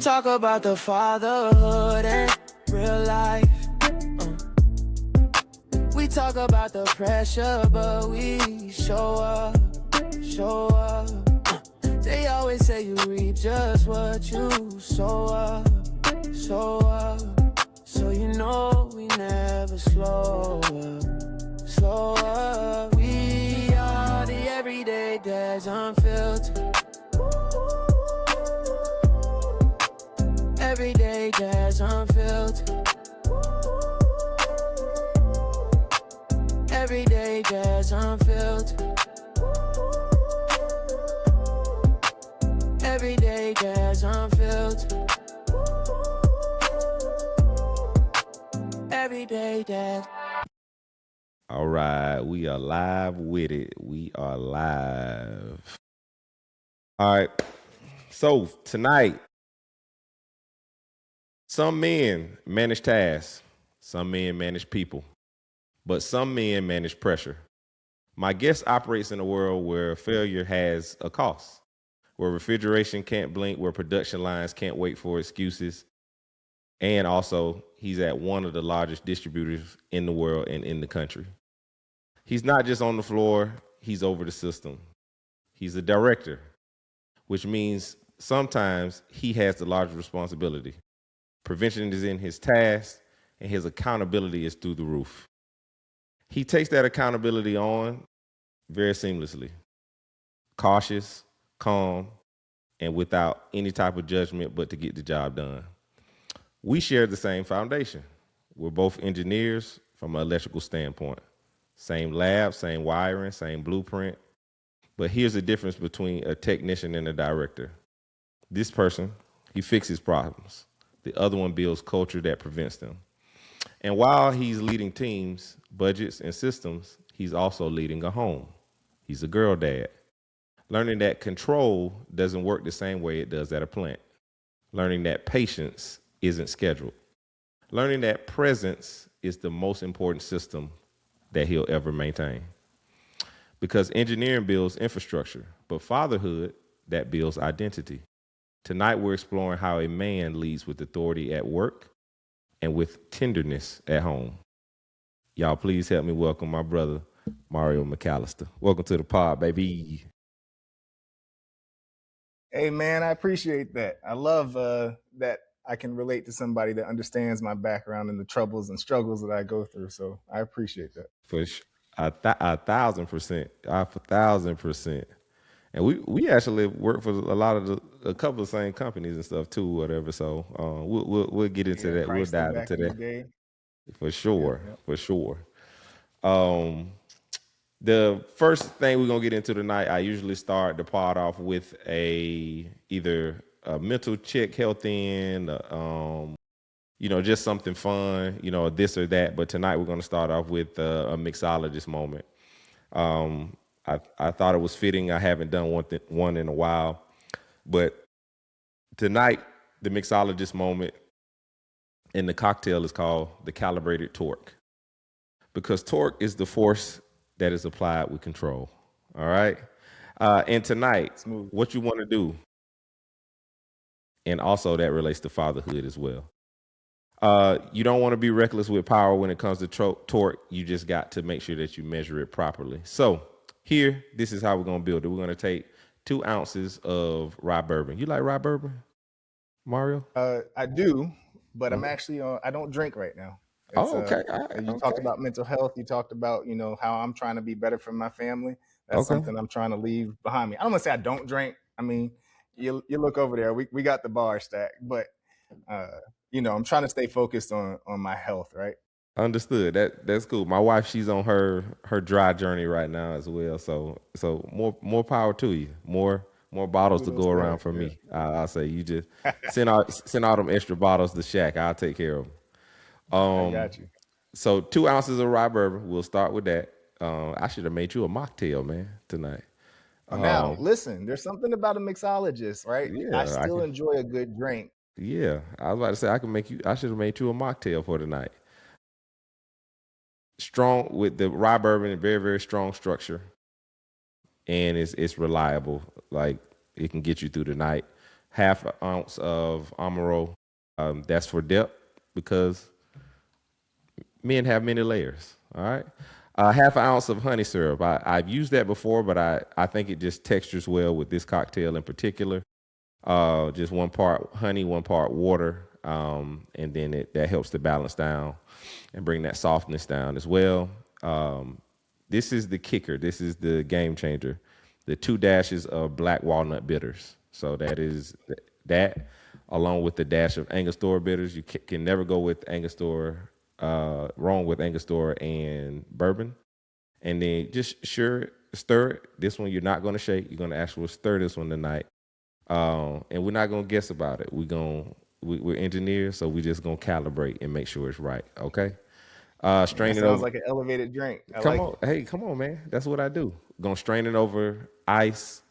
talk about the fatherhood and real life. We talk about the pressure, but we show up, show up. They always say you reap just what you sow up, sow up. So you know we never slow up, slow up. We are the everyday dads unfiltered. Everyday dads unfiltered. Everyday dads unfiltered. Everyday dads unfiltered. Everyday dads. All right, we are live with it. We are live. All right, so tonight, some men manage tasks, some men manage people, but some men manage pressure. My guest operates in a world where failure has a cost, where refrigeration can't blink, where production lines can't wait for excuses. And also, he's at one of the largest distributors in the world and in the country. He's not just on the floor, he's over the system. He's a director, which means sometimes he has the largest responsibility. Prevention is in his task, and his accountability is through the roof. He takes that accountability on very seamlessly, cautious, calm, and without any type of judgment but to get the job done. We share the same foundation. We're both engineers from an electrical standpoint. Same lab, same wiring, same blueprint. But here's the difference between a technician and a director. This person, he fixes problems. The other one builds culture that prevents them. And while he's leading teams, budgets, and systems, he's also leading a home. He's a girl dad. Learning that control doesn't work the same way it does at a plant. Learning that patience isn't scheduled. Learning that presence is the most important system that he'll ever maintain. Because engineering builds infrastructure, but fatherhood, that builds identity. Tonight, we're exploring how a man leads with authority at work and with tenderness at home. Y'all, please help me welcome my brother, Mario McAllister. Welcome to the pod, baby. Hey, man, I appreciate that. I love that I can relate to somebody that understands my background and the troubles and struggles that I go through. So I appreciate that. For 1,000%. 1,000%. And we actually work for a couple of same companies and stuff too, whatever. So we'll get into that. We'll dive into that for sure. Yeah. For sure. The first thing we're gonna get into tonight, I usually start the pod off with either a mental check, health end, just something fun, this or that. But tonight we're gonna start off with a mixologist moment. I thought it was fitting. I haven't done one in a while, but tonight the mixologist moment in the cocktail is called the calibrated torque, because torque is the force that is applied with control. All right. And tonight, what you want to do, and also that relates to fatherhood as well. You don't want to be reckless with power when it comes to torque. You just got to make sure that you measure it properly. So here, this is how we're going to build it. We're going to take 2 ounces of rye bourbon. You like rye bourbon, Mario? I do, but I'm actually I don't drink right now. Okay. You talked about mental health. You talked about, how I'm trying to be better for my family. That's something I'm trying to leave behind me. I don't want to say I don't drink. I mean, you look over there. We got the bar stacked, but I'm trying to stay focused on my health, right? Understood. That's cool. My wife, she's on her dry journey right now as well. So more power to you. More bottles to go around for me. I'll say you just send all them extra bottles to Shaq. I'll take care of them. I got you. So 2 ounces of rye bourbon. We'll start with that. I should have made you a mocktail, man, tonight. Now, listen, there's something about a mixologist, right? Yeah, I still enjoy a good drink. Yeah, I was about to say I should have made you a mocktail for tonight. Strong with the rye bourbon, very, very strong structure, and it's reliable. Like, it can get you through the night. half an ounce of Amaro. That's for depth because men have many layers. All right. Half an ounce of honey syrup. I've used that before, but I think it just textures well with this cocktail in particular. Just 1 part honey, 1 part water, and then that helps to balance down and bring that softness down as well. This is the kicker. This is the game changer. The 2 dashes of black walnut bitters. So that is that, along with the dash of Angostura bitters. You can never go with Angostura, wrong with Angostura and bourbon. And then just stir it. This one you're not going to shake. You're going to actually stir this one tonight. And we're not going to guess about it. We're engineers, so we're just going to calibrate and make sure it's right. Okay. Strain That it sounds over. like an elevated drink. I Come like on. it. Hey, come on, man. That's what I do. Gonna strain it over ice,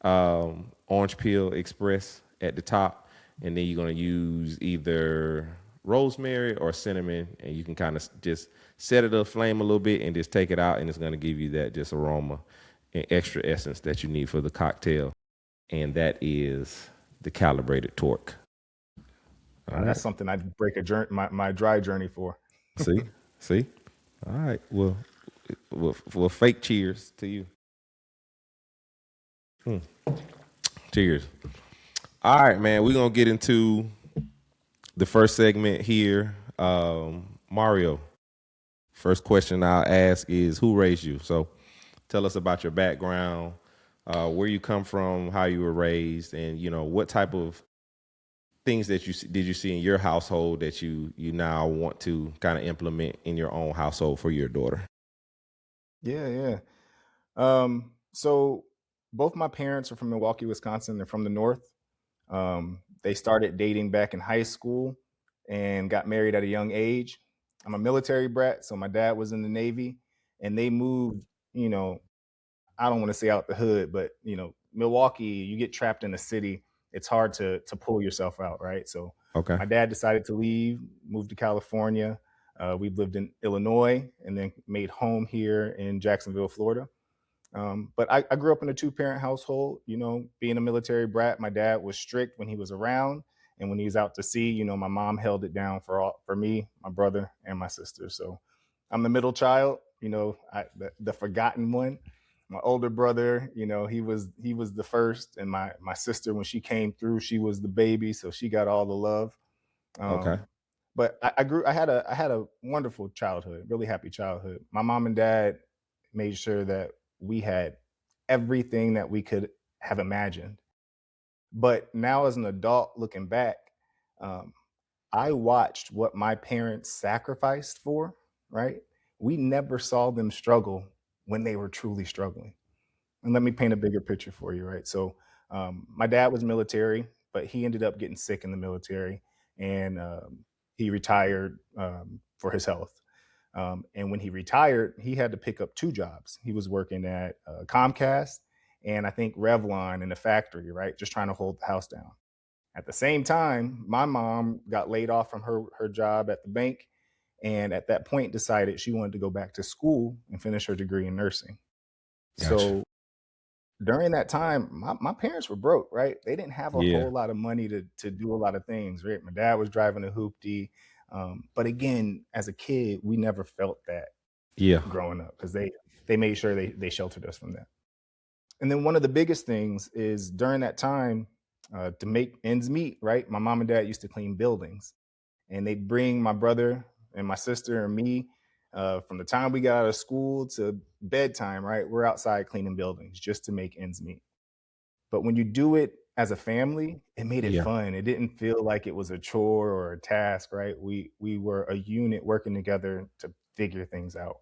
orange peel express at the top, and then you're gonna use either rosemary or cinnamon, and you can kind of just set it aflame a little bit and just take it out, and it's gonna give you that just aroma and extra essence that you need for the cocktail, and that is the calibrated torque. All right. That's something I'd break a journey, my dry journey for. See. All right. Well, we'll fake cheers to you. Cheers. All right, man. We're gonna get into the first segment here. Mario. First question I'll ask is, who raised you? So tell us about your background, where you come from, how you were raised, and what type of things that did you see in your household that you now want to kind of implement in your own household for your daughter? Yeah. So both my parents are from Milwaukee, Wisconsin. They're from the north. They started dating back in high school and got married at a young age. I'm a military brat, so my dad was in the Navy, and they moved, I don't want to say out the hood, but Milwaukee, you get trapped in a city, it's hard to pull yourself out, right? So Okay. my dad decided to leave, moved to California. We've lived in Illinois and then made home here in Jacksonville, Florida. But I grew up in a 2-parent household. Being a military brat, my dad was strict when he was around, and when he was out to sea, my mom held it down for me, my brother, and my sister. So I'm the middle child. The forgotten one. My older brother, he was the first, and my sister, when she came through, she was the baby, so she got all the love. Okay. But I had a wonderful childhood, really happy childhood. My mom and dad made sure that we had everything that we could have imagined. But now, as an adult looking back, um, I watched what my parents sacrificed for, right? We never saw them struggle when they were truly struggling. And let me paint a bigger picture for you, right? So, my dad was military, but he ended up getting sick in the military, and he retired for his health. And when he retired, he had to pick up 2 jobs. He was working at Comcast and I think Revlon in the factory, right? Just trying to hold the house down. At the same time, my mom got laid off from her job at the bank, and at that point decided she wanted to go back to school and finish her degree in nursing. Gotcha. So during that time, my parents were broke, right? They didn't have a Yeah. whole lot of money to do a lot of things, right? My dad was driving a hoopty. But again, as a kid, we never felt that Yeah. growing up because they made sure they sheltered us from that. And then one of the biggest things is during that time, to make ends meet, right? My mom and dad used to clean buildings, and they'd bring my brother and my sister and me, from the time we got out of school to bedtime, right? We're outside cleaning buildings just to make ends meet. But when you do it as a family, it made it Yeah. fun. It didn't feel like it was a chore or a task, right? We were a unit working together to figure things out.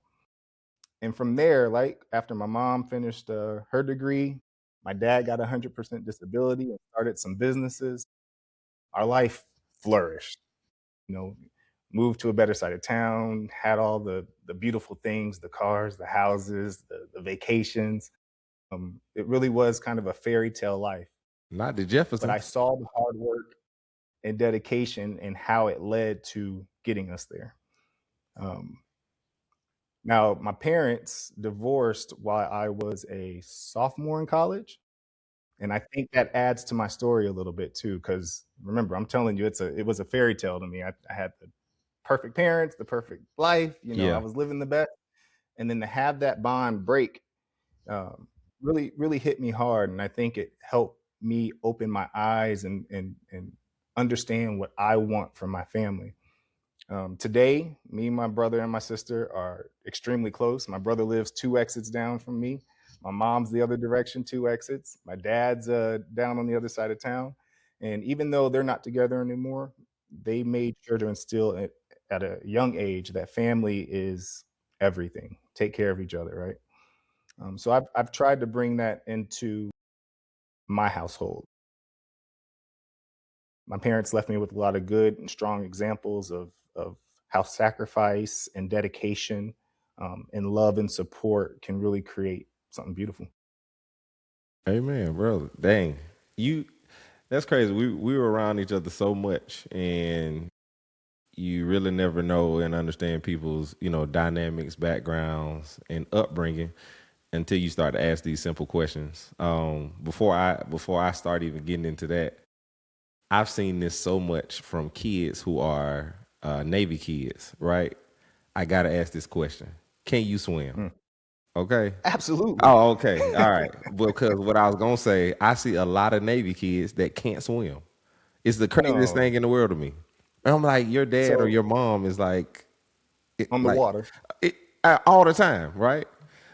And from there, like after my mom finished her degree, my dad got 100% disability and started some businesses. Our life flourished. You know, moved to a better side of town, had all the beautiful things, the cars, the houses, the vacations. It really was kind of a fairy tale life. Not the But I Jeffersons. saw the hard work and dedication and how it led to getting us there. Um, Now, my parents divorced while I was a sophomore in college. And I think that adds to my story a little bit too, because remember, I'm telling you, it was a fairy tale to me. I had the perfect parents, the perfect life, I Yeah. was living the best. And then to have that bond break um, really hit me hard. And I think it helped me open my eyes and understand what I want from my family. Today, me, my brother, and my sister are extremely close. My brother lives 2 exits down from me. My mom's the other direction, 2 exits. My dad's down on the other side of town. And even though they're not together anymore, they made sure to instill at a young age that family is everything. Take care of each other, right? So I've tried to bring that into my household. My parents left me with a lot of good and strong examples of how sacrifice and dedication and love and support can really create something beautiful. Amen, brother. Dang. You that's crazy. We were around each other so much, and you really never know and understand people's, dynamics, backgrounds, and upbringing until you start to ask these simple questions. Before I start even getting into that, I've seen this so much from kids who are Navy kids, right? I gotta ask this question: can you swim? Mm. Okay. Absolutely. Oh, okay. All right. Because what I was gonna say, I see a lot of Navy kids that can't swim. It's the craziest No. thing in the world to me. And I'm like, your dad or So your mom is like, on the like water. it, all the time, right?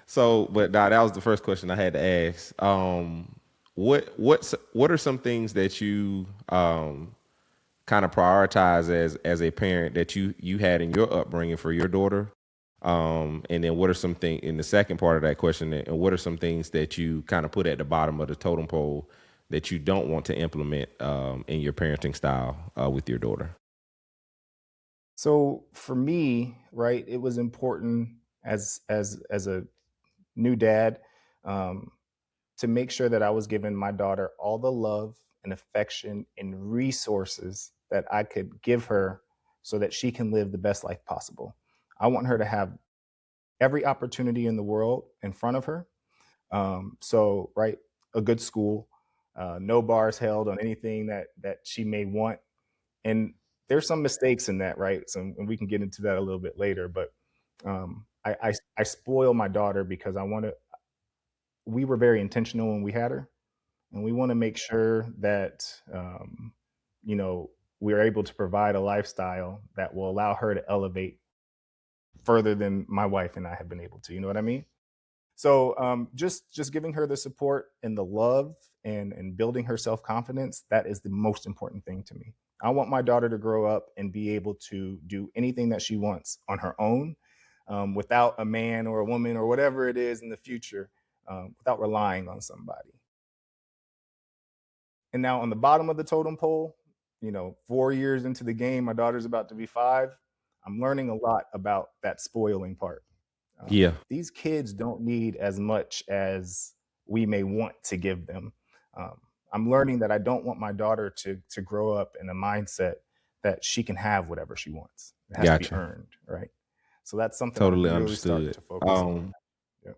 So, but nah, that was the first question I had to ask. What are some things that you kind of prioritize as a parent that you had in your upbringing for your daughter? And then what are some things in the second part of that question? And what are some things that you kind of put at the bottom of the totem pole that you don't want to implement in your parenting style with your daughter? So for me, right, it was important as a new dad um, to make sure that I was giving my daughter all the love and affection and resources that I could give her so that she can live the best life possible. I want her to have every opportunity in the world in front of her. So, right, a good school, no bars held on anything that she may want. And there's some mistakes in that, right? So, and we can get into that a little bit later. But I spoil my daughter because I want to. We were very intentional when we had her, and we want to make sure that you know we're able to provide a lifestyle that will allow her to elevate further than my wife and I have been able to. You know what I mean? So just giving her the support and the love and building her self confidence, that is the most important thing to me. I want my daughter to grow up and be able to do anything that she wants on her own, without a man or a woman or whatever it is in the future, without relying on somebody. And now on the bottom of the totem pole, 4 years into the game, my daughter's about to be 5. I'm learning a lot about that spoiling part. Yeah, These kids don't need as much as we may want to give them. Um, I'm learning that I don't want my daughter to grow up in a mindset that she can have whatever she wants. It has to be gotcha. earned, right? So that's something I'm Totally really starting understood. to focus on. Yeah.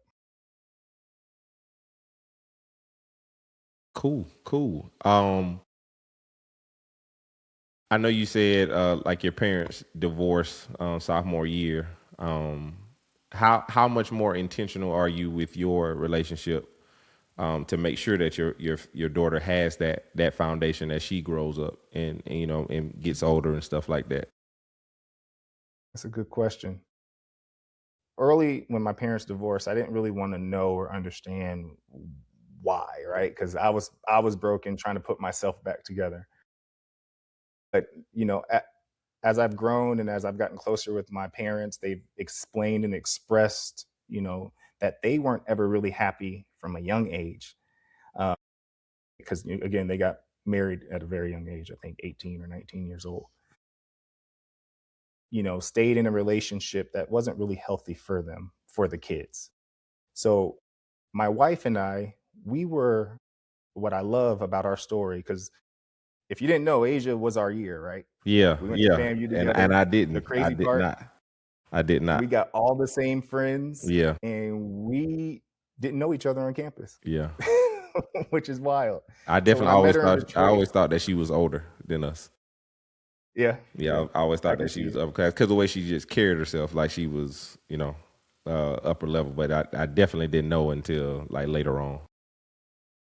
Cool, cool. I know you said like your parents divorced sophomore year. Um, how much more intentional are you with your relationship to make sure that your daughter has that foundation as she grows up and gets older and stuff like that? That's a good question. Early when my parents divorced, I didn't really want to know or understand why, right? Because I was broken trying to put myself back together. But you know, as I've grown and as I've gotten closer with my parents, they've explained and expressed, that they weren't ever really happy from a young age, uh, because again, they got married at a very young age, I think 18 or 19 years old. Stayed in a relationship that wasn't really healthy for them, for the kids. So my wife and I, we were what I love about our story, because if you didn't know, Asia was our year, right? Yeah, We went to yeah. FAMU And together. I The didn't. I crazy did part, not. I did not. we got all the same friends Yeah, and we didn't know each other on campus. yeah. which is wild. I So when definitely I met always her in thought I Detroit, always thought that she was older than us. yeah, Yeah, I always I thought can that she see was it. upper class because the way she just carried herself, like she was, upper level. But I definitely didn't know until like later on.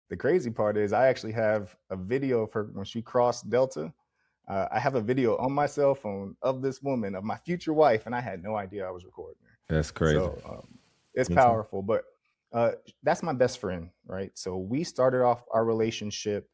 The crazy part is I actually have a video of her when she crossed Delta. I have a video on my cell phone of this woman, of my future wife, and I had no idea I was recording her. That's crazy. So it's Mhm. powerful. But that's my best friend, right? So we started off our relationship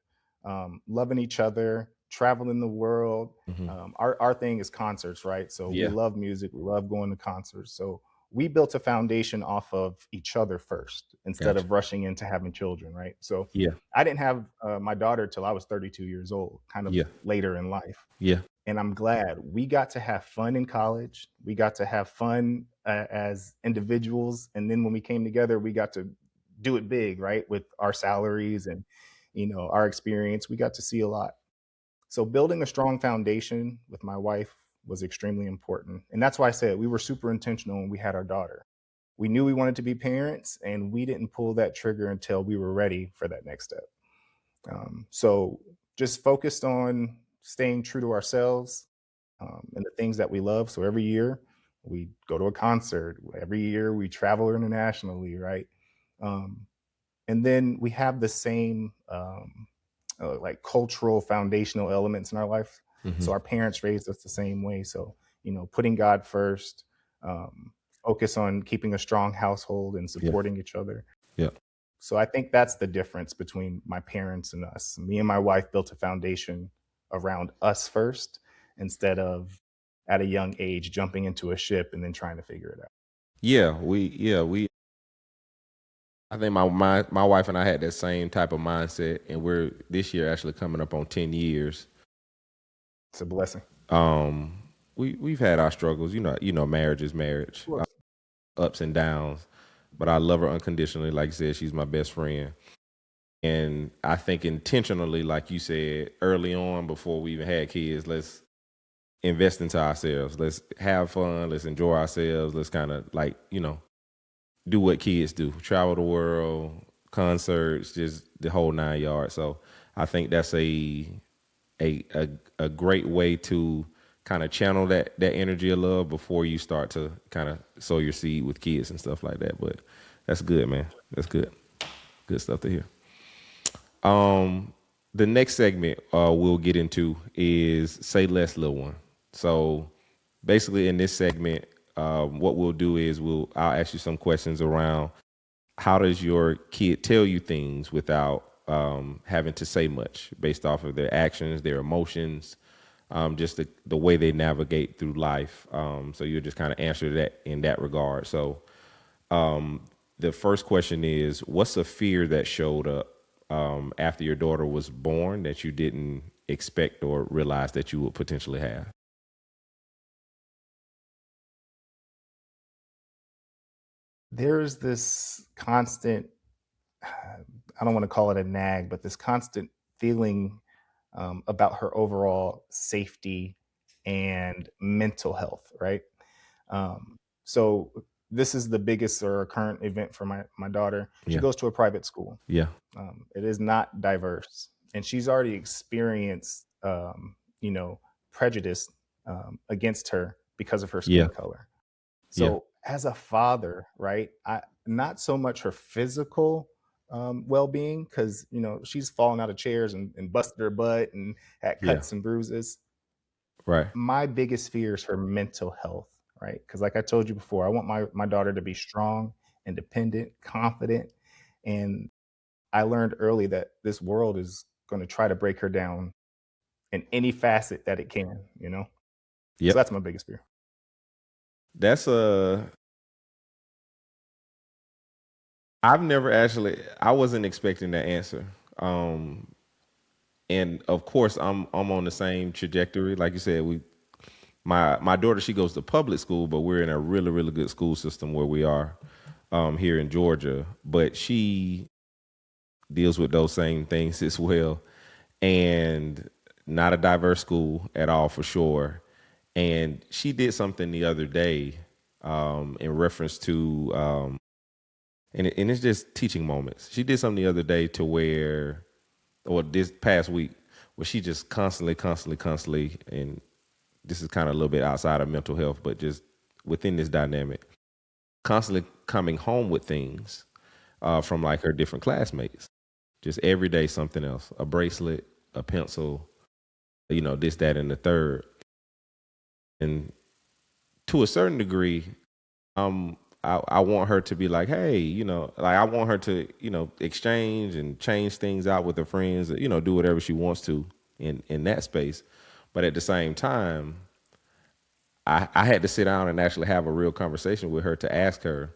loving each other, traveling the world. Mhm. Our thing is concerts, right? So we Yeah, love music, we love going to concerts. So we built a foundation off of each other first instead gotcha. of rushing into having children, right? So Yeah, I didn't have my daughter till I was 32 years old, kind of yeah, later in life. yeah, And I'm glad we got to have fun in college. We got to have fun as individuals. And then when we came together, we got to do it big, right? With our salaries and, our experience, we got to see a lot. So building a strong foundation with my wife was extremely important. And that's why I said we were super intentional when we had our daughter. We knew we wanted to be parents and we didn't pull that trigger until we were ready for that next step. So just focused on staying true to ourselves and the things that we love. So every year we go to a concert. Every year we travel internationally, right? Um, and then we have the same like cultural foundational elements in our life. hmm So our parents raised us the same way. So putting God first, um, focus on keeping a strong household and yeah, supporting each other. yeah, So I think that's the difference between my parents and us. Me and my wife built a foundation around us first instead of at a young age jumping into a ship and then trying to figure it out. yeah. We. I think my wife and I had that same type of mindset, and we're this year actually coming up on 10 years. It's a blessing. Um, we've had our struggles. Marriage is Of marriage, course. ups and downs. But I love her unconditionally. Like I said, she's my best friend. And I think intentionally, like you said early on, before we even had kids, let's invest into ourselves. Let's have fun. Let's enjoy ourselves. Let's kind of do what kids do: travel the world, concerts, just the whole 9 yards. So I think that's a a great way to kind of channel that energy of love before you start to kind of sow your seed with kids and stuff like that. But that's good, man. That's good. Good stuff to hear. The next segment we'll get into is say less, little one. So basically, in this segment, what we'll do is I'll ask you some questions around how does your kid tell you things without having to say much, based off of their actions, their emotions, just the way they navigate through life. So you'll just kind of answer that in that regard. So the first question is, what's a fear that showed up after your daughter was born that you didn't expect or realize that you would potentially have? There's this constant, I don't want to call it a nag, but this constant feeling about her overall safety and mental health, right? So this is the biggest or current event for my daughter. She Yeah, goes to a private school. yeah, It is not diverse, and she's already experienced, prejudice against her because of her yeah, skin color. yeah, So, as a father, right, I not so much her physical well-being, because she's fallen out of chairs and busted her butt and had yeah. cuts and bruises. Right. My biggest fear is her mental health, right? Because like I told you before, I want my daughter to be strong, independent, confident, and I learned early that this world is going to try to break her down in any facet that it can. So Yep. that's my biggest fear. That's a. I've never actually. I wasn't expecting that answer. Um, and of course, I'm on the same trajectory. Like you said, my daughter, she goes to public school, but we're in a really really good school system where we are here in Georgia. But she deals with those same things as well, and not a diverse school at all for sure. And she did something the other day in reference to and it's just teaching moments. She did something the other day to where, or this past week, where she just constantly, and this is kind of a little bit outside of mental health, but just within this dynamic, constantly coming home with things from like her different classmates. Just every day something else, a bracelet, a pencil, this, that, and the third. And to a certain degree, I want her to be like, hey, like I want her to, exchange and change things out with her friends, do whatever she wants to in that space. But at the same time, I had to sit down and actually have a real conversation with her to ask her,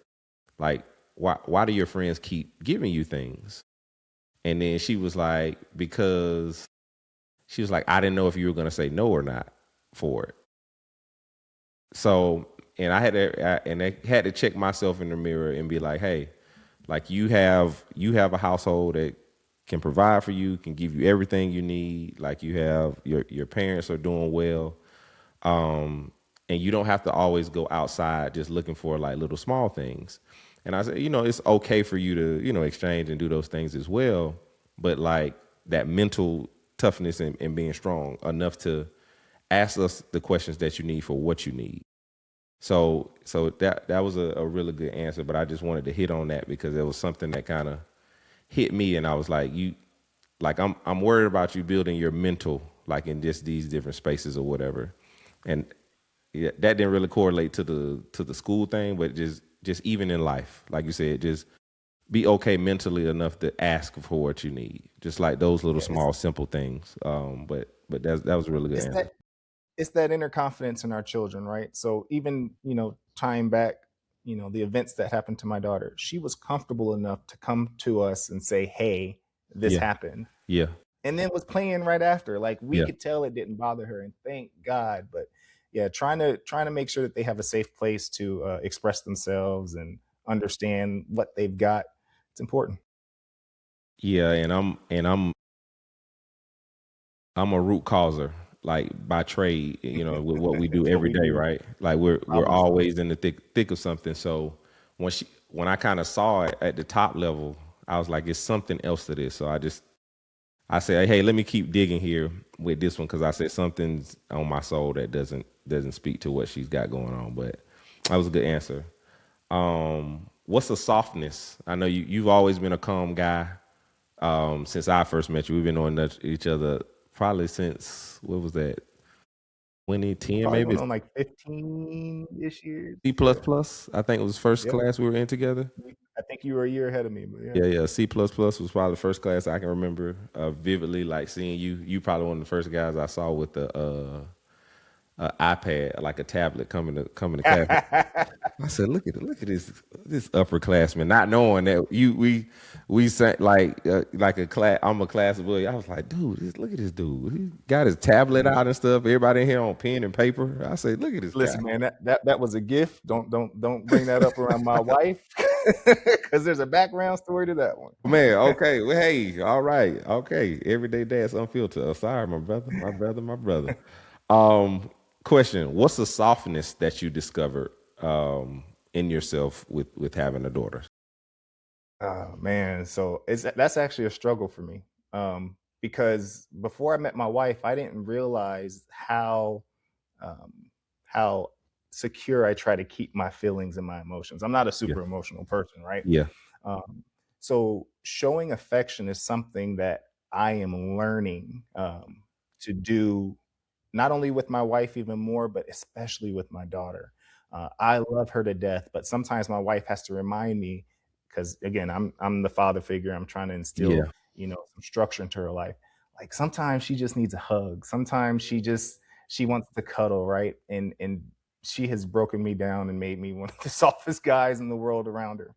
like, why do your friends keep giving you things? And then she was like, because she was like, I didn't know if you were going to say no or not for it. So, and I had to check myself in the mirror and be like, hey, like you have a household that can provide for you, can give you everything you need. Like you have your parents are doing well. And you don't have to always go outside just looking for like little small things. And I said, it's okay for you to, exchange and do those things as well. But like that mental toughness and being strong enough to ask us the questions that you need for what you need. So that was a really good answer, but I just wanted to hit on that because it was something that kind of hit me, and I was like, I'm worried about you building your mental, like in just these different spaces or whatever, and yeah, that didn't really correlate to the school thing, but just even in life, like you said, just be okay mentally enough to ask for what you need, just like those little Yeah, small simple things. But that was a really good it's answer. that it's that inner confidence in our children, right? So even, tying back, the events that happened to my daughter, she was comfortable enough to come to us and say, hey, this Yeah, happened, yeah, and then was playing right after. Like we yeah. could tell it didn't bother her, and thank God. But yeah, trying to make sure that they have a safe place to express themselves and understand what they've got. It's important. Yeah, I'm a root causer, like by trade, with what we do It's what every we day, do. right? Like we're Problem solving. always in the thick of something. So when I kind of saw it at the top level, I was like, it's something else to this. So I said, hey, let me keep digging here with this one because I said something's on my soul that doesn't speak to what she's got going on. But that was a good answer. What's the softness? I know you've always been a calm guy. Since I first met you, we've been knowing each other probably since what was that? 2010 Probably maybe. going on like 15-ish years. C plus Yeah. plus. I think it was first Yep. class we were in together. I think you were a year ahead of me, but yeah. Yeah. C plus plus was probably the first class I can remember vividly. Like seeing you. You probably one of the first guys I saw with the iPad, like a tablet coming to class. I said, look at this upperclassman, not knowing that we sat like a class. I'm a class of bully. I was like, dude, look at this dude. He got his tablet out and stuff. Everybody in here on pen and paper. I said, look at this guy. Listen, man, that was a gift. Don't bring that up around my wife because there's a background story to that one. Man, okay, well, hey, all right, okay. Everyday dad's unfiltered. Oh, sorry, my brother. Um, Question: what's the softness that you discovered in yourself with having a daughter? Oh man, so that's actually a struggle for me, because before I met my wife, I didn't realize um, how secure I try to keep my feelings and my emotions. I'm not a Yeah, super emotional person, right? yeah, Um, so showing affection is something that I am learning to do, not only with my wife even more, but especially with my daughter. I love her to death, but sometimes my wife has to remind me because again, I'm the father figure. I'm trying to instill, yeah, some structure into her life. Like sometimes she just needs a hug. Sometimes she wants to cuddle, right? And she has broken me down and made me one of the softest guys in the world around her.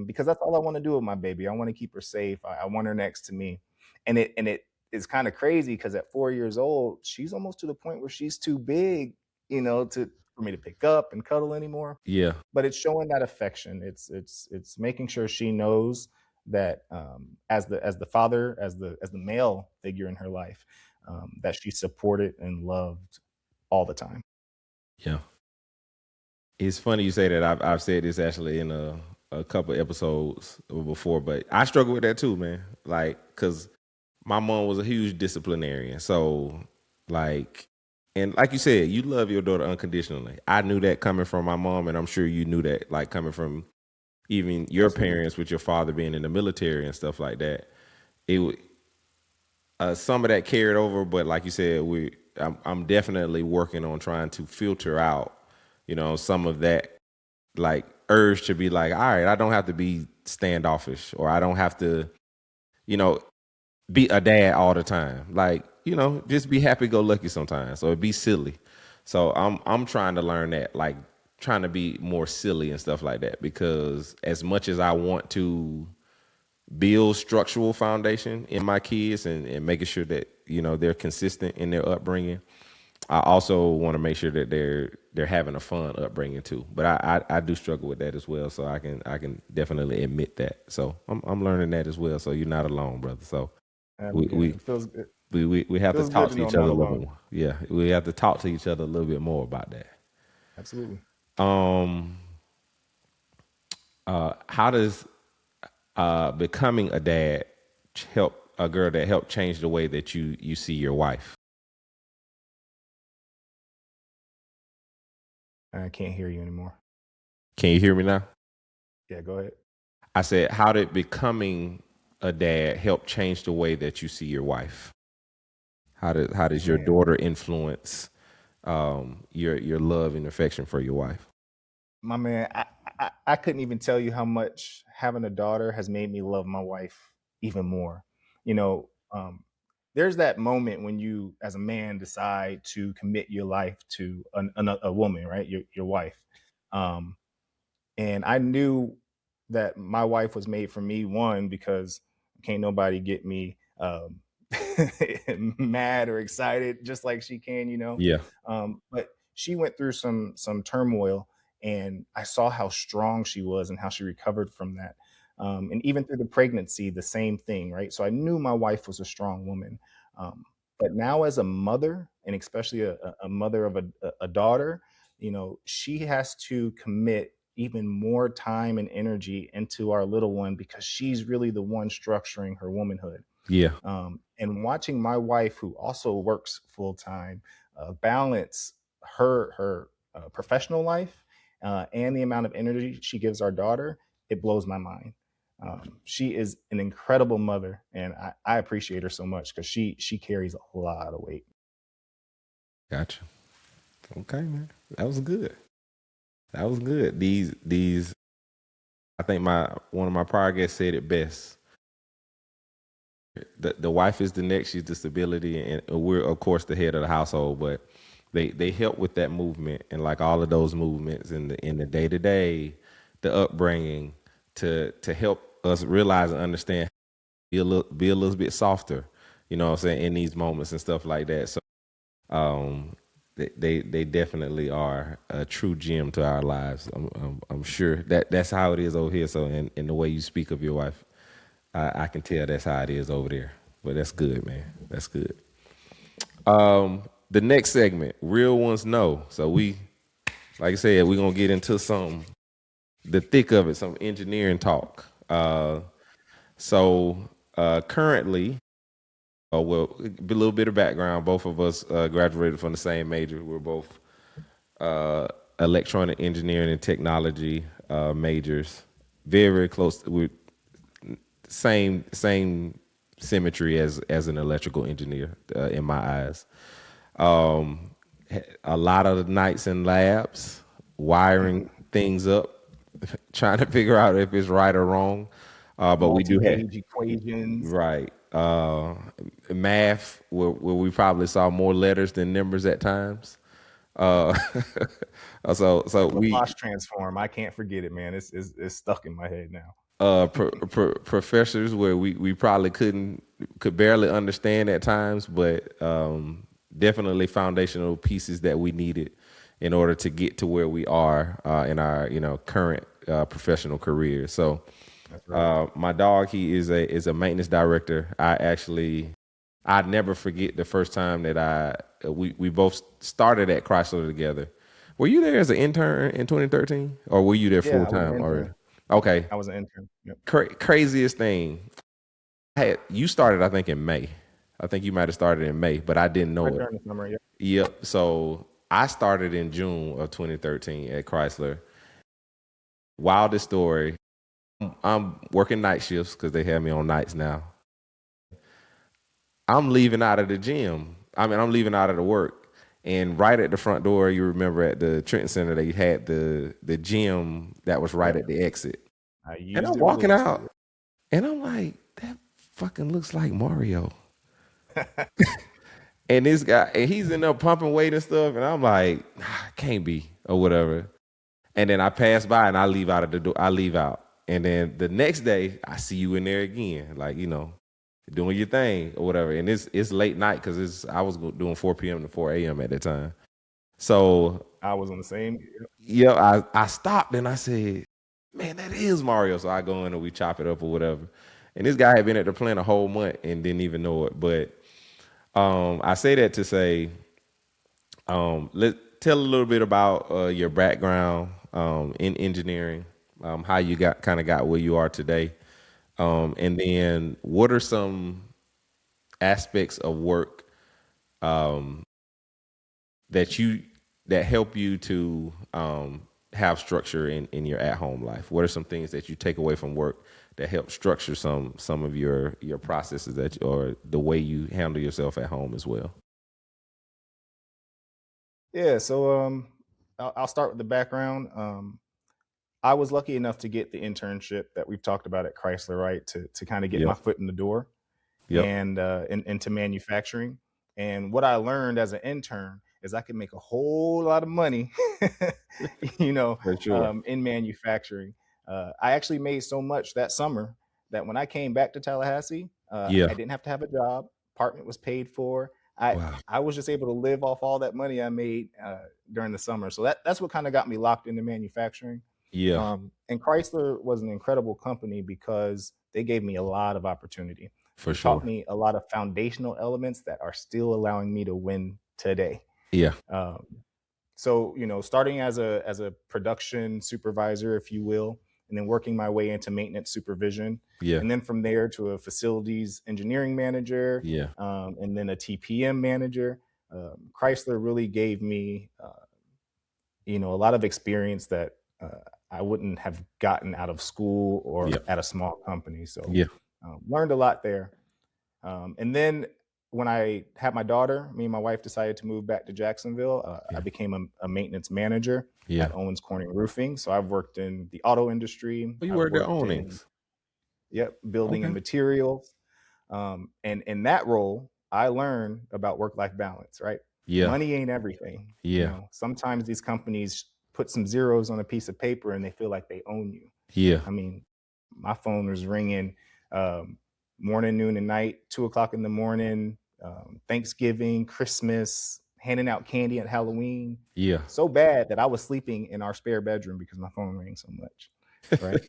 Because that's all I want to do with my baby. I want to keep her safe. I want her next to me. And it is kind of crazy because at 4 years old, she's almost to the point where she's too big, to for me to pick up and cuddle anymore. yeah, But it's showing that affection. It's making sure she knows that as the father, as the male figure in her life, that she's supported and loved all the time. yeah. It's funny you say that. I've said this actually in a couple episodes before, but I struggle with that too, man. Like, cause my mom was a huge disciplinarian. So like, and like you said, you love your daughter unconditionally. I knew that coming from my mom, and I'm sure you knew that, like coming from even your parents with your father being in the military and stuff like that. It some of that carried over, but like you said, I'm definitely working on trying to filter out, some of that like urge to be like, all right, I don't have to be standoffish, or I don't have to, you know, be a dad all the time. Like, just be happy go lucky sometimes, or be silly. So I'm trying to learn that, like trying to be more silly and stuff like that, because as much as I want to build structural foundation in my kids, and making sure that they're consistent in their upbringing, I also want to make sure that they're having a fun upbringing too. But I do struggle with that as well, so I can definitely admit that. So I'm learning that as well. So you're not alone, brother. So It feels good. we have to Feels talk good to to know each I'm other not a little alone. bit more. Yeah, we have to talk to each other a little bit more about that. Absolutely. How does becoming a dad help a girl that helped change the way that you see your wife? I can't hear you anymore. Can you hear me now? Yeah, go ahead. I said, how did becoming a dad help change the way that you see your wife? How does your Man, daughter influence your love and affection for your wife? my man, I couldn't even tell you how much having a daughter has made me love my wife even more. You know, there's that moment when you, as a man, decide to commit your life to a woman, right? Your wife. Um, and I knew that my wife was made for me. One, because can't nobody get me mad or excited just like she can, Yeah, but she went through some turmoil, and I saw how strong she was and how she recovered from that. And even through the pregnancy, the same thing, right? So I knew my wife was a strong woman. um, but now, as a mother, and especially a mother of a daughter, she has to commit even more time and energy into our little one, because she's really the one structuring her womanhood. yeah, And watching my wife, who also works full time, balance her professional life and the amount of energy she gives our daughter, it blows my mind. She is an incredible mother, and I appreciate her so much, because she carries a lot of weight. gotcha. Okay, man, that was good. That was good. These, I think one of my prior guests said it best. The wife is the next. She's the stability, and we're of course the head of the household. But they help with that movement, and like all of those movements in the day to day, the upbringing, to help us realize and understand, be a little bit softer. You know what I'm saying, in these moments and stuff like that. So they definitely are a true gem to our lives. I'm sure that's how it is over here. So in the way you speak of your wife, I can tell that's how it is over there. But that's good, man. That's good. The next segment, real ones know. So like I said, we're gonna get into the thick of it, some engineering talk. Currently, well, a little bit of background. Both of us graduated from the same major. We're both electronic engineering and technology majors. Very, very close. We're same symmetry as an electrical engineer in my eyes. A lot of the nights in labs, wiring things up, trying to figure out if it's right or wrong. But we do have Multi-page equations. right math, where we probably saw more letters than numbers at times. Uh, so we Laplace transform. I can't forget it, man. It's stuck in my head now. professors where we probably could barely understand at times, but definitely foundational pieces that we needed in order to get to where we are in our current professional career. So That's right. my dog, he is a maintenance director. I never forget the first time that we both started at Chrysler together. Were you there as an intern in 2013, or were you there full Yeah, I was an time already? intern. Okay. I was an intern. Yep. Craziest thing. You started, I think, in May. I think you might have started in May, but I didn't Right know it. during the summer. Yep. Yep. So I started in June of 2013 at Chrysler. Wildest story. I'm working night shifts because they have me on nights now. I'm leaving out of the gym. I mean, I'm leaving out of the work. And right at the front door, you remember at the Trenton Center, they had the gym that was right Yep. at the exit. I And used I'm it walking religiously. out, and I'm like, that fucking looks like Mario. And this guy, and he's in there pumping weight and stuff, and I'm like, nah, can't be, or whatever. And then I pass by and I leave out of the door. I leave out. And then the next day, I see you in there again, like, doing your thing or whatever. And it's late night because I was doing 4 p.m. to 4 a.m. at that time. So I was on the same. yeah, I stopped and I said, man, that is Mario. So I go in and we chop it up or whatever. And this guy had been at the plant a whole month and didn't even know it. But I say that to say, let tell a little bit about your background in engineering, how you got where you are today, and then what are some aspects of work that you that help you to have structure in your at home life? What are some things that you take away from work that help structure some of your processes or the way you handle yourself at home as well? Yeah. So I'll start with the background. I was lucky enough to get the internship that we've talked about at Chrysler, right? To kind of get my Yep. foot in the door Yep. and into manufacturing. And what I learned as an intern is I could make a whole lot of money, For sure. in manufacturing. I actually made so much that summer that when I came back to Tallahassee, Yeah. I didn't have to have a job. Apartment was paid for. I Wow. I was just able to live off all that money I made during the summer. So that's what kind of got me locked into manufacturing. Yeah. And Chrysler was an incredible company because they gave me a lot of opportunity. For They taught sure. me a lot of foundational elements that are still allowing me to win today. Yeah. Um, so starting as a production supervisor, if you will, and then working my way into maintenance supervision, Yeah. and then from there to a facilities engineering manager, Yeah. and then a TPM manager. Chrysler really gave me a lot of experience that I wouldn't have gotten out of school or Yeah. at a small company. So Yeah. learned a lot there. And then when I had my daughter, me and my wife decided to move back to Jacksonville. I Yeah. became a maintenance manager Yeah. at Owens Corning Roofing. So I've worked in the auto industry. Oh, you I've worked at worked in, Onyx. yep, building and Okay. materials. And in that role, I learned about work-life balance, right? Yeah. Money ain't everything. Yeah. Sometimes these companies put some zeros on a piece of paper and they feel like they own you. Yeah. I mean, my phone was ringing um, morning, noon, and night, 2 o'clock in the morning, Thanksgiving, Christmas, handing out candy at Halloween. Yeah. So bad that I was sleeping in our spare bedroom because my phone rang so much, right?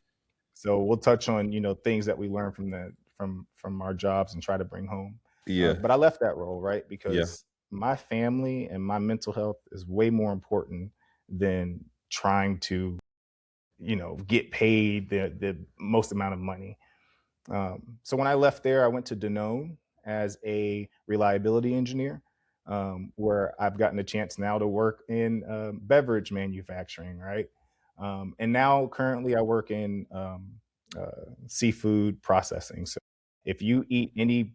So we'll touch on things that we learned from our jobs and try to bring home. Yeah. But I left that role, right, Yeah. because my family and my mental health is way more important than trying to get paid the most amount of money. So when I left there, I went to Danone as a reliability engineer, where I've gotten a chance now to work in beverage manufacturing, right? And now currently I work in seafood processing. So if you eat any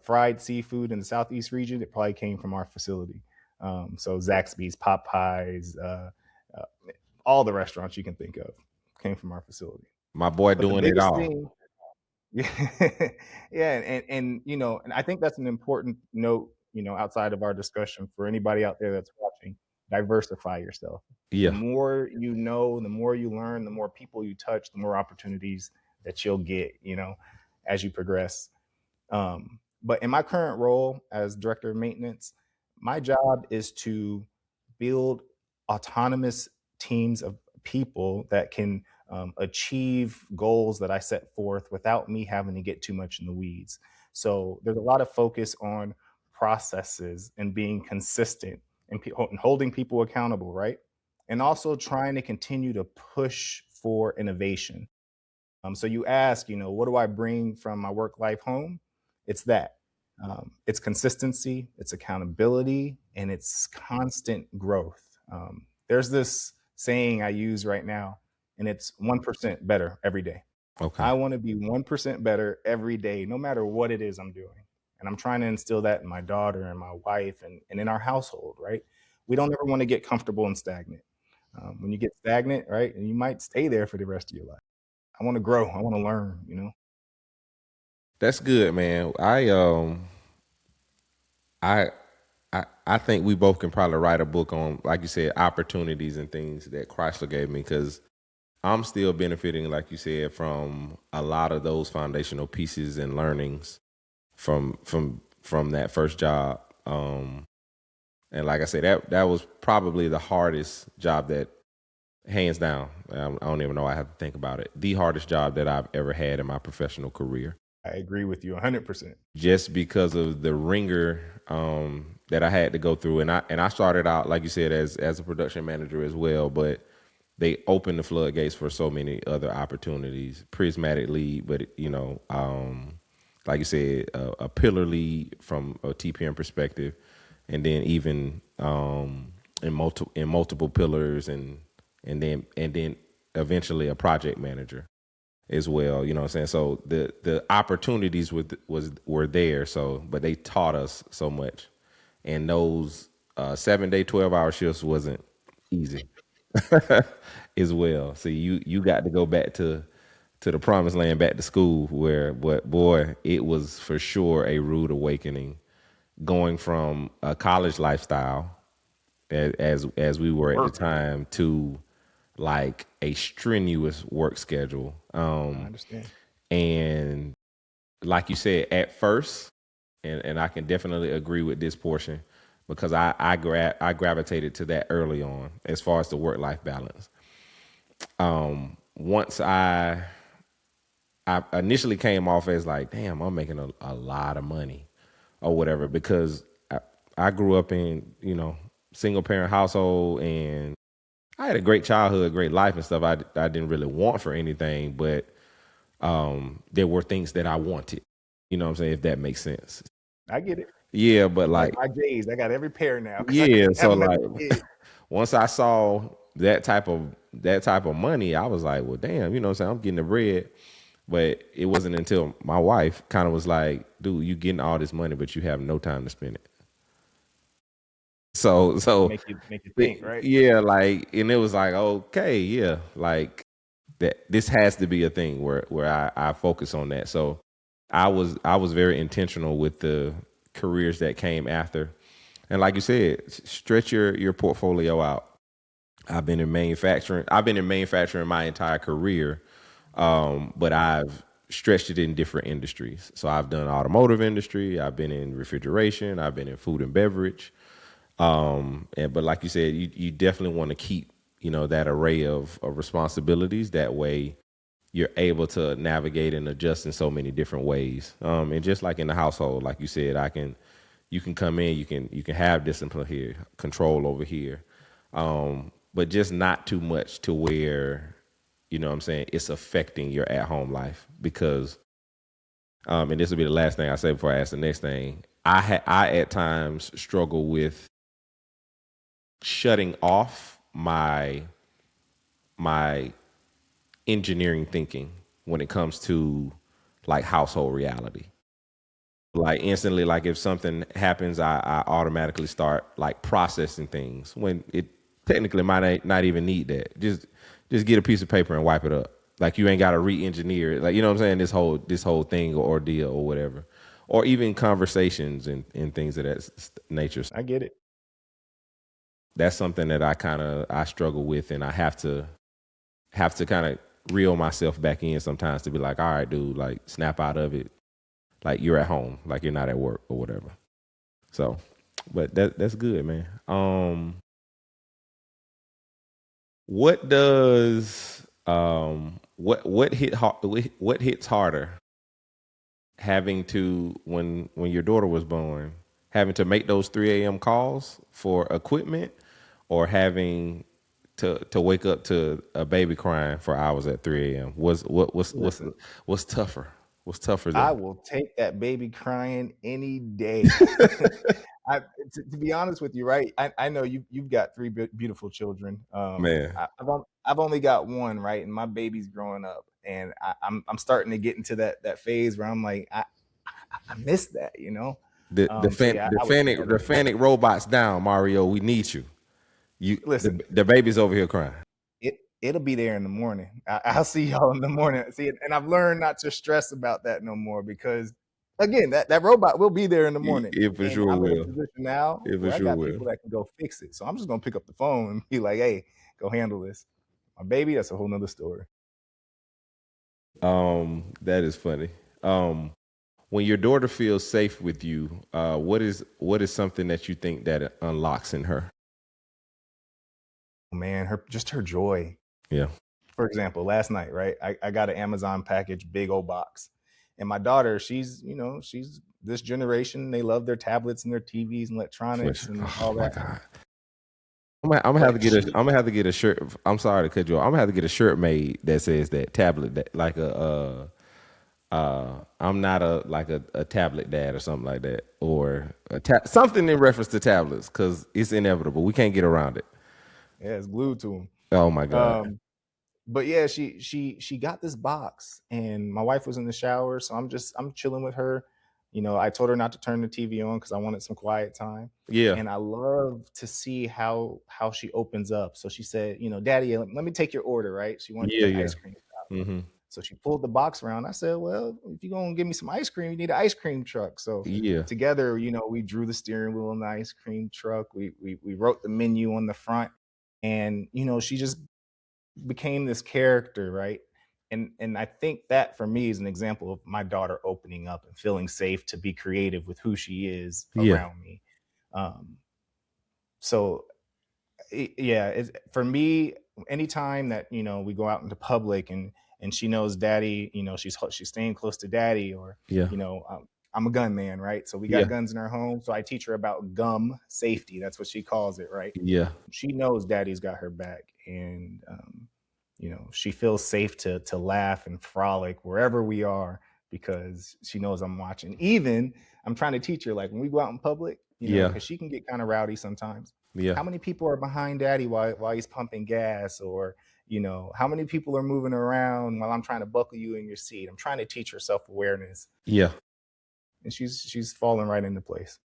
fried seafood in the Southeast region, it probably came from our facility. So Zaxby's, Popeyes, uh, all the restaurants you can think of came from our facility. My boy But the doing it biggest all. thing, yeah, yeah, and I think that's an important note, outside of our discussion for anybody out there that's watching. Diversify yourself. The Yeah. more you know, the more you learn, the more people you touch, the more opportunities that you'll get, as you progress. But in my current role as director of maintenance, my job is to build autonomous teams of people that can achieve goals that I set forth without me having to get too much in the weeds. So there's a lot of focus on processes and being consistent and holding people accountable, right? And also trying to continue to push for innovation. So you ask, what do I bring from my work life home? It's that. It's consistency, it's accountability, and it's constant growth. There's this saying I use right now, and it's 1% better every day. Okay. I want to be 1% better every day, no matter what it is I'm doing. And I'm trying to instill that in my daughter and my wife and in our household, right? We don't ever want to get comfortable and stagnant. When you get stagnant, right, and you might stay there for the rest of your life. I want to grow. I want to learn. That's good, man. I think we both can probably write a book on, like you said, opportunities and things that Chrysler gave me, because I'm still benefiting, like you said, from a lot of those foundational pieces and learnings from that first job. And like I said, that was probably the hardest job that, hands down, I don't even know, I have to think about it, the hardest job that I've ever had in my professional career. I agree with you 100%. Just because of the ringer that I had to go through, and I started out, like you said, as a production manager as well, but they opened the floodgates for so many other opportunities. Prismatic lead, but like you said, a pillar lead from a TPM perspective, and then even in multiple pillars, and then eventually a project manager as well. You know what I'm saying? So the opportunities were there. So, but they taught us so much, and those 7-day, 12-hour shifts wasn't easy as well. So you got to go back to the promised land, back to school, but boy, it was for sure a rude awakening, going from a college lifestyle as we were at the time to like a strenuous work schedule. I understand. And like you said, at first, and I can definitely agree with this portion, because I gravitated to that early on as far as the work-life balance. Once I initially came off as like, damn, I'm making a lot of money or whatever, because I grew up in, single parent household, and I had a great childhood, great life and stuff. I didn't really want for anything, but there were things that I wanted. You know what I'm saying? If that makes sense. I get it. Yeah, but like my J's, I got every pair now. yeah, so Have 'em as like a kid. once I saw that type of money, I was like, well, damn, you know what I'm saying? I'm getting the bread. But it wasn't until my wife kind of was like, dude, you getting all this money, but you have no time to spend it. So Make you think, right? yeah, like, and it was like, okay, yeah, like that this has to be a thing where I focus on that. So I was very intentional with the careers that came after. And like you said, stretch your portfolio out. I've been in manufacturing my entire career, but I've stretched it in different industries. So I've done automotive industry, I've been in refrigeration, I've been in food and beverage. But like you said, you definitely want to keep, that array of responsibilities. That way you're able to navigate and adjust in so many different ways. And just like in the household, like you said, you can come in, you can have discipline here, control over here. But just not too much to where, what I'm saying, it's affecting your at home life. Because, and this will be the last thing I say before I ask the next thing. I at times struggle with shutting off my engineering thinking when it comes to like household reality. Like instantly, like if something happens, I automatically start like processing things when it technically might not even need that. Just get a piece of paper and wipe it up. Like you ain't got to re-engineer it. Like, you know what I'm saying? This whole thing or ordeal or whatever, or even conversations and things of that nature. I get it. That's something that I struggle with, and I have to kind of reel myself back in sometimes to be like, all right, dude, like snap out of it. Like you're at home, like you're not at work or whatever. So, but that's good, man. What does what hits harder, having to when your daughter was born, having to make those 3 a.m. calls for equipment, or having to wake up to a baby crying for hours at 3 a.m.? What's tougher? What's tougher I than will take that baby crying any day. To be honest with you, right? I know you've got three beautiful children. man? I've only got one, right? And my baby's growing up, and I'm starting to get into that phase where I'm like, I miss that, you know. So yeah, I would take that The any day. fanic robots down, Mario. We need you. Listen, The baby's over here crying. it'll be there in the morning. I'll see y'all in the morning. See, and I've learned not to stress about that no more because, again, that robot will be there in the morning, It for and sure I'm in a will. position now It for where I sure got will. people that can go fix it. So I'm just gonna pick up the phone and be like, "Hey, go handle this." My baby, that's a whole nother story. That is funny. When your daughter feels safe with you, what is something that you think that it unlocks in her? Man, her joy. Yeah. For example, last night, right? I got an Amazon package, big old box. And my daughter, she's this generation, they love their tablets and their TVs and electronics and Oh all my that. God. I'm gonna have to But get I'm gonna have to get a shirt. I'm sorry to cut you off. I'm gonna have to get a shirt made that says that tablet, that like I'm not a tablet dad or something like that, or something in reference to tablets, because it's inevitable. We can't get around it. yeah, it's glued to Oh my them. God. But yeah, she got this box, and my wife was in the shower, so I'm chilling with her. You know, I told her not to turn the TV on because I wanted some quiet time. Yeah. And I love to see how she opens up. So she said, you know, Daddy, let me take your order, right? She wanted to Yeah. get an Yeah. ice cream. Mm-hmm. So she pulled the box around. I said, well, if you're gonna give me some ice cream, you need an ice cream truck. So Yeah. together, you know, we drew the steering wheel on the ice cream truck. We wrote the menu on the front, and you know, she just became this character, right? And I think that for me is an example of my daughter opening up and feeling safe to be creative with who she is Yeah. around me. Um, so yeah, for me, anytime that you know we go out into public and she knows daddy, you know she's staying close to daddy, or Yeah. you know I'm a gun man, right? So we got Yeah. guns in our home, so I teach her about gum safety. That's what she calls it, right? Yeah. She knows daddy's got her back, and you know she feels safe to laugh and frolic wherever we are because she knows I'm watching. Even I'm trying to teach her, like when we go out in public, you know, Yeah. because she can get kind of rowdy sometimes. Yeah. How many people are behind daddy while he's pumping gas, or you know how many people are moving around while I'm trying to buckle you in your seat? I'm trying to teach her self-awareness, Yeah. and she's falling right into place.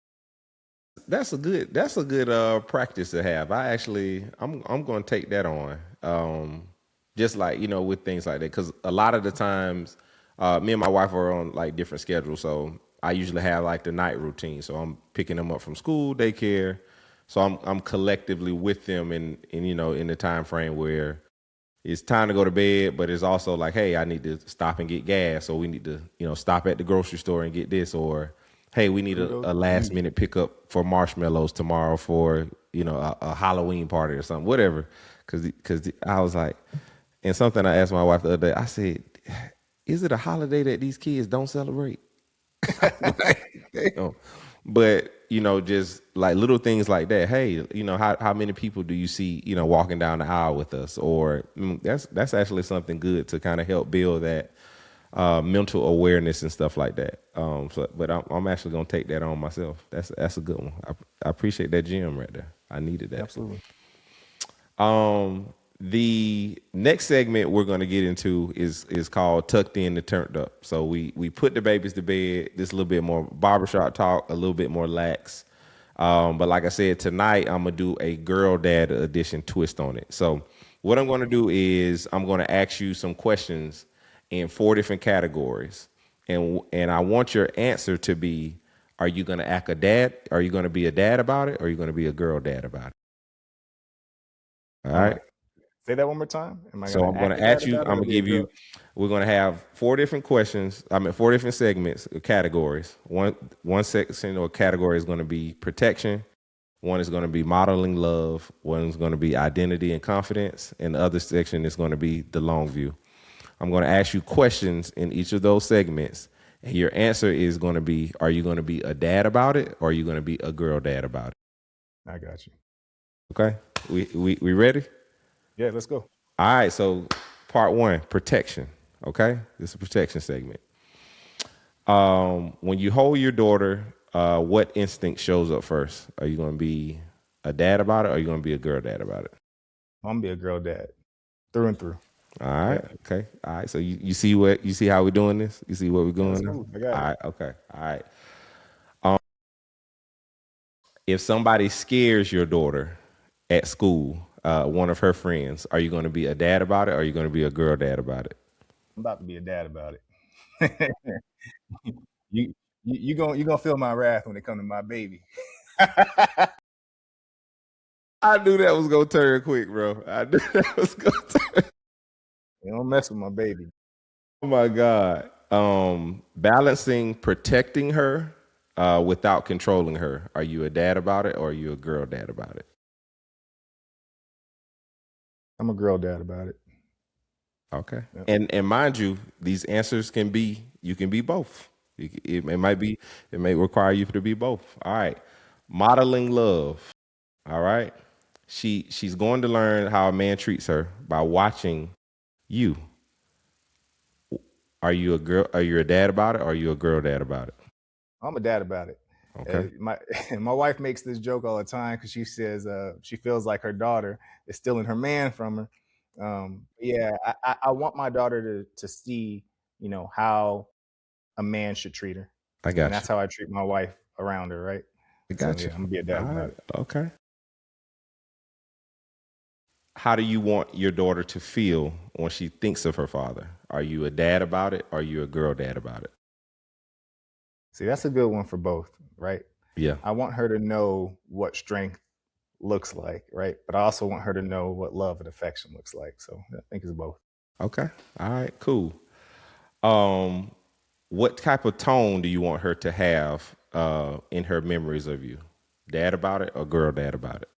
That's a good practice to have. I'm going to take that on. Just like, with things like that, cuz a lot of the times me and my wife are on like different schedules, so I usually have like the night routine. So I'm picking them up from school, daycare. So I'm collectively with them in the time frame where it's time to go to bed, but it's also like, hey, I need to stop and get gas, or we need to, stop at the grocery store and get this, or hey, we need Kudos a to last you. minute pickup for marshmallows tomorrow for a Halloween party or something, whatever. Because I was like, and something I asked my wife the other day, I said, is it a holiday that these kids don't celebrate? Damn. But just like little things like that. Hey, how many people do you see, walking down the aisle with us? Or that's actually something good to kind of help build that mental awareness and stuff like that. But I'm actually gonna take that on myself. That's a good one. I appreciate that gem right there. I needed that. Absolutely. The next segment we're going to get into is called Tucked In and Turned Up. So we put the babies to bed. This a little bit more barbershop talk, a little bit more lax. But like I said, tonight I'm going to do a girl dad edition twist on it. So what I'm going to do is I'm going to ask you some questions in 4 different categories. And I want your answer to be, are you going to act a dad? Are you going to be a dad about it? Or are you going to be a girl dad about it? All right. Say that one more time. Am I So gonna I'm going act to a dad ask you, about it I'm or going to be a give girl? you, we're going to have 4 different questions. 4 different segments, categories. One section or category is going to be protection. One is going to be modeling love. One is going to be identity and confidence. And the other section is going to be the long view. I'm going to ask you questions in each of those segments. And your answer is going to be, are you going to be a dad about it? Or are you going to be a girl dad about it? I got you. Okay. We ready? Yeah, let's go. All right, so part one, protection. Okay, this is a protection segment. When you hold your daughter, what instinct shows up first? Are you going to be a dad about it, or are you going to be a girl dad about it? I'm gonna be a girl dad through and through. All right, Yeah. okay, all right. So you see how we're doing this? You see what we're Yeah, going that's now? cool. I got All it. right, okay, all right. If somebody scares your daughter at school, one of her friends, are you going to be a dad about it, or are you going to be a girl dad about it? I'm about to be a dad about it. You gonna feel my wrath when it comes to my baby. I knew that was gonna turn quick, bro. I knew that was gonna turn. You don't mess with my baby. Oh my God. Balancing protecting her without controlling her. Are you a dad about it, or are you a girl dad about it? I'm a girl dad about it. Okay. Yep. And mind you, these answers can be you can be both. It may require you to be both. All right. Modeling love. All right. She's going to learn how a man treats her by watching you. Are you a girl? Are you a dad about it, or are you a girl dad about it? I'm a dad about it. Okay. My wife makes this joke all the time because she says she feels like her daughter is stealing her man from her. Yeah, I want my daughter to see, how a man should treat her, I and got that's you. how I treat my wife around her, right? I So got yeah, you. I'm gonna be a dad All about right. it. Okay. How do you want your daughter to feel when she thinks of her father? Are you a dad about it, or are you a girl dad about it? See, that's a good one for both, right? Yeah. I want her to know what strength looks like, right? But I also want her to know what love and affection looks like. So I think it's both. Okay. All right. Cool. Um, what type of tone do you want her to have in her memories of you? Dad about it, or girl dad about it?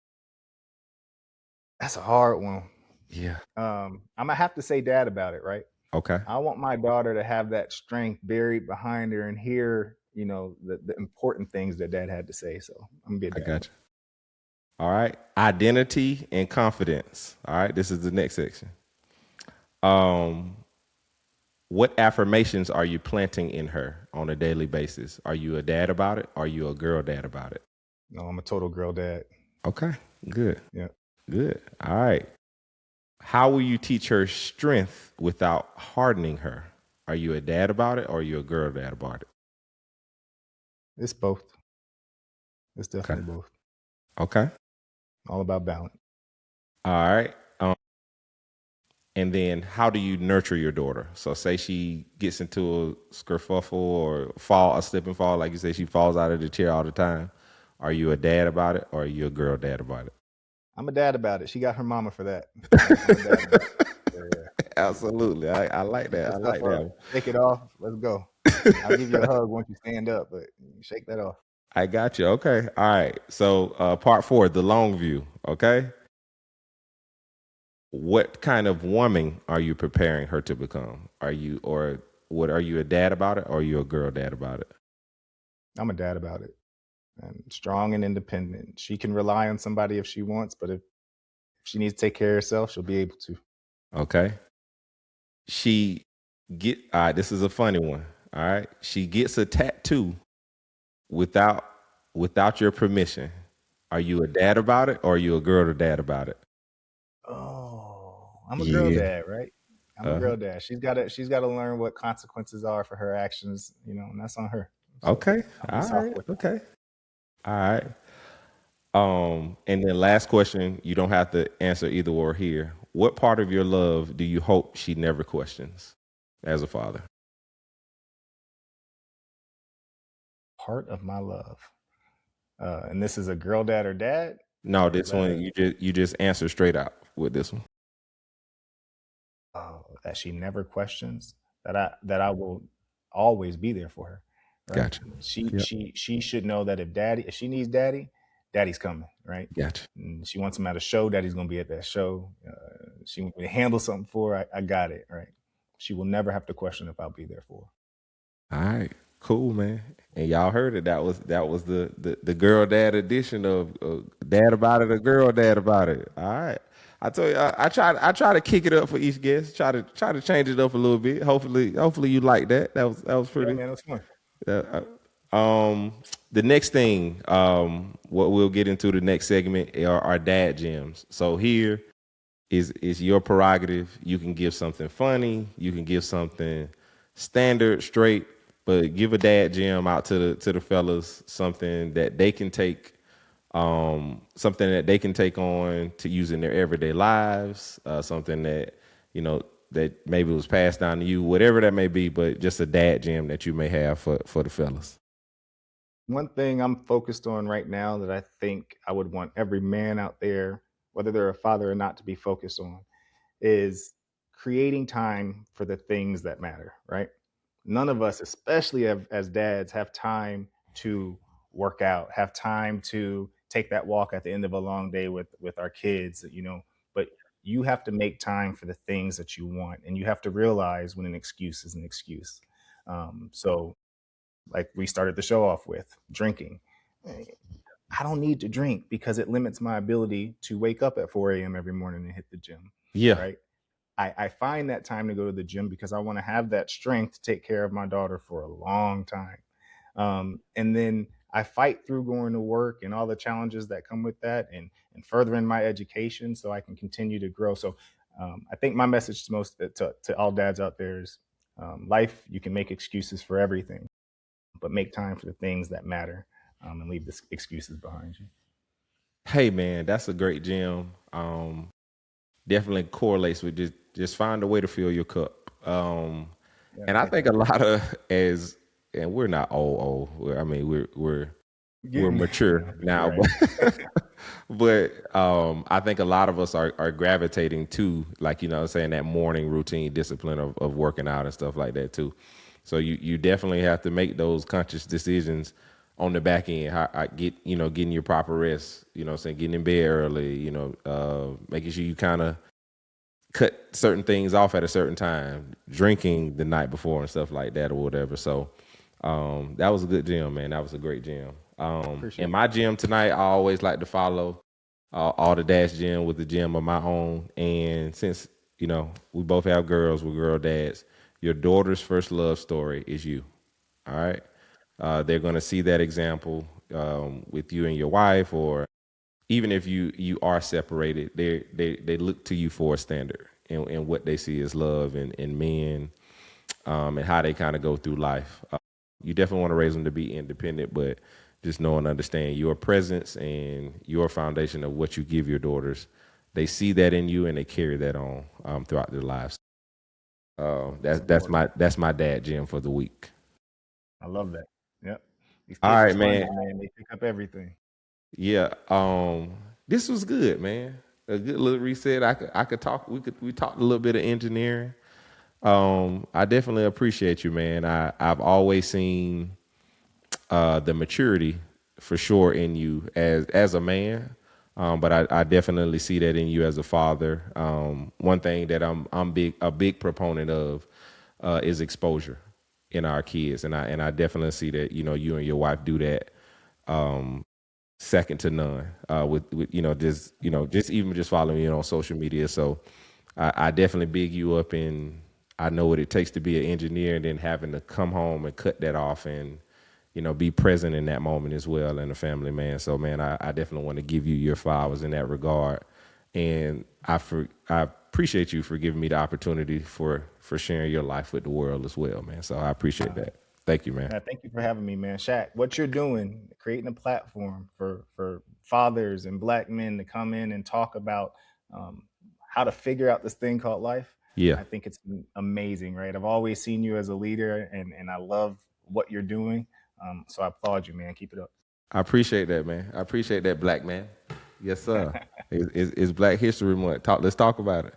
That's a hard one. Yeah. I'm gonna have to say dad about it, right? Okay. I want my daughter to have that strength buried behind her and hear, the important things that dad had to say. So I'm gonna be a I dad. got you. All right. Identity and confidence. All right. This is the next section. Um, what affirmations are you planting in her on a daily basis? Are you a dad about it, or are you a girl dad about it? No, I'm a total girl dad. Okay. Good. Yeah. Good. All right. How will you teach her strength without hardening her? Are you a dad about it, or are you a girl dad about it? It's both. It's Okay. definitely both. Okay. All about balance. All right. And then how do you nurture your daughter? So say she gets into a skerfuffle or a slip and fall, like you say, she falls out of the chair all the time. Are you a dad about it, or are you a girl dad about it? I'm a dad about it. She got her mama for that. I'm a dad about it. Yeah. Absolutely. I like Shake that. that I stuff like up. that. Shake it off. Let's go. I'll give you a hug once you stand up, but shake that off. I got you. Okay. All right. So part four, the long view. Okay. What kind of woman are you preparing her to become? Are you a dad about it, or are you a girl dad about it? I'm a dad about it. And strong and independent. She can rely on somebody if she wants, but if she needs to take care of herself, she'll be able to. Okay. All right, this is a funny one. All right. She gets a tattoo without your permission. Are you a dad about it, or are you a girl to dad about it? Oh, I'm a girl Yeah. dad, right? I'm a girl dad. She's gotta learn what consequences are for her actions, and that's on her. So Okay. I'll be All soft right. with her. Okay. All right. And then last question, you don't have to answer either or here. What part of your love do you hope she never questions as a father? Part of my love. And this is a girl dad or dad? No, Or this one you just answer straight out with this one. that she never questions, that I will always be there for her, right? Gotcha. She Yep. she she should know that if she needs daddy's coming, right? Gotcha. And she wants him at a show, daddy's gonna be at that show. She wants me to handle something for her, I got it, right? She will never have to question if I'll be there for her. All right. Cool, man. And y'all heard it. That was the girl dad edition of dad about it, or girl dad about it. All right. I told you I try to kick it up for each guest. Try to change it up a little bit. Hopefully you like that. That was Yeah, pretty. man, that's fun. Uh, the next thing, what we'll get into the next segment are our dad gems. So here is your prerogative. You can give something funny. You can give something standard, straight, but give a dad gem out to the fellas. Something that they can take on to use in their everyday lives. Something that that maybe was passed down to you, whatever that may be. But just a dad gem that you may have for the fellas. One thing I'm focused on right now that I think I would want every man out there, whether they're a father or not, to be focused on is creating time for the things that matter, right? None of us, especially as dads, have time to work out, have time to take that walk at the end of a long day with our kids, but you have to make time for the things that you want, and you have to realize when an excuse is an excuse. So like we started the show off with drinking. I don't need to drink because it limits my ability to wake up at 4 a.m. every morning and hit the gym, Yeah. right? I find that time to go to the gym because I want to have that strength to take care of my daughter for a long time. And then I fight through going to work and all the challenges that come with that, and furthering my education so I can continue to grow. So I think my message to to all dads out there is life, you can make excuses for everything, but make time for the things that matter, and leave the excuses behind you. Hey man, that's a great gem. Definitely correlates with just find a way to fill your cup. Yeah, And I thank think you. a lot of as and we're not old. I mean, we're Getting there, mature now, right. but I think a lot of us are gravitating to, like, what I'm saying, that morning routine discipline of working out and stuff like that too. So you definitely have to make those conscious decisions on the back end. How I get, getting your proper rest, saying getting in bed early, making sure you kind of cut certain things off at a certain time, drinking the night before and stuff like that or whatever. So that was a good gym, man. That was a great gym. In Appreciate my gym tonight, I always like to follow all the dash gym with the gym of my own. And since we both have girls, we're girl dads. Your daughter's first love story is you. All right. They're going to see that example with you and your wife, or even if you are separated, they look to you for a standard, and what they see is love and men, and how they kind of go through life. You definitely want to raise them to be independent, but just know and understand your presence and your foundation of what you give your daughters. They see that in you, and they carry that on throughout their lives. That's important. That's my dad gym for the week. I love that. Yep. These All kids are right, sponges, man. man. They pick up everything. Yeah. This was good, man. A good little reset. I could talk. We talked a little bit of engineering. I definitely appreciate you, man. I've always seen the maturity for sure in you as a man. But I definitely see that in you as a father. One thing that I'm a big proponent of is exposure in our kids, and I definitely see that you and your wife do that second to none with just even just following you on social media. So I definitely big you up, and I know what it takes to be an engineer, and then having to come home and cut that off and be present in that moment as well, and a family man. So man, I definitely want to give you your flowers in that regard, and I appreciate you for giving me the opportunity for sharing your life with the world as well, man. So I appreciate that. Thank you, man. Thank you for having me, man. Shaq, what you're doing, creating a platform for fathers and black men to come in and talk about um, how to figure out this thing called life. Yeah. I think it's amazing, right? I've always seen you as a leader, and I love what you're doing. So I applaud you, man. Keep it up. I appreciate that, man. I appreciate that, black man. Yes, sir. It's Black History Month. Let's talk about it.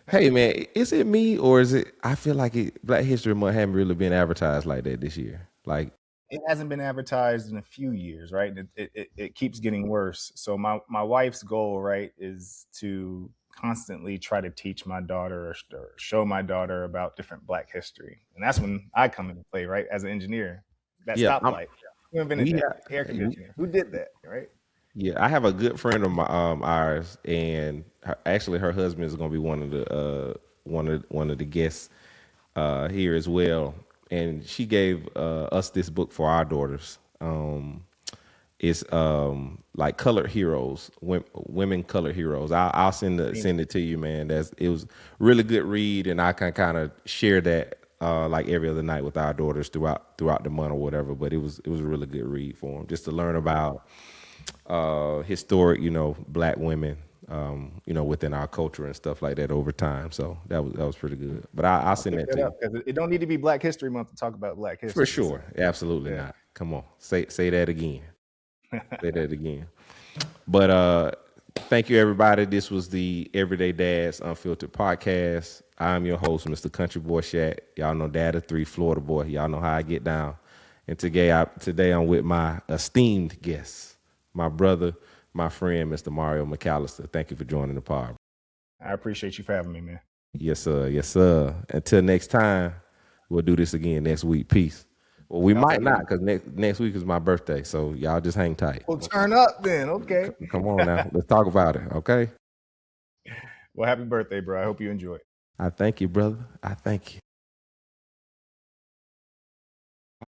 Hey, man, is it me, or is it? I feel like Black History Month haven't really been advertised like that this year. Like, It hasn't been advertised in a few years, right? It keeps getting worse. So my wife's goal, right, is to constantly try to teach my daughter, or show my daughter about different Black history, and that's when I come into play, right? As an engineer, that yeah, stoplight, who invented we that? have Air conditioner, who did that, right? Yeah, I have a good friend of my ours, and actually her husband is going to be one of the one of the guests here as well. And she gave us this book for our daughters. It's like colored heroes, women colored heroes. I'll send it to you, man. It was really good read, and I can kind of share that like every other night with our daughters throughout the month or whatever. But it was a really good read for them, just to learn about historic, black women, within our culture and stuff like that over time. So that was pretty good. But I'll send that to you. Because it don't need to be Black History Month to talk about Black history. For sure. Absolutely not. Come on. Say that again. Say that again. But thank you, everybody. This was the Everyday Dads Unfiltered podcast. I'm your host, Mr. Country Boy Shat. Y'all know Dad of 3, Florida boy. Y'all know how I get down. And today I'm with my esteemed guest, my brother, my friend, Mr. Mario McAllister. Thank you for joining the pod. I appreciate you for having me, man. Yes, sir. Yes, sir. Until next time, we'll do this again next week. Peace. Well, we might not, because next week is my birthday, so y'all just hang tight. We'll turn up then, okay? Come on now. Let's talk about it, okay? Well, happy birthday, bro. I hope you enjoy it. I thank you, brother. I thank you.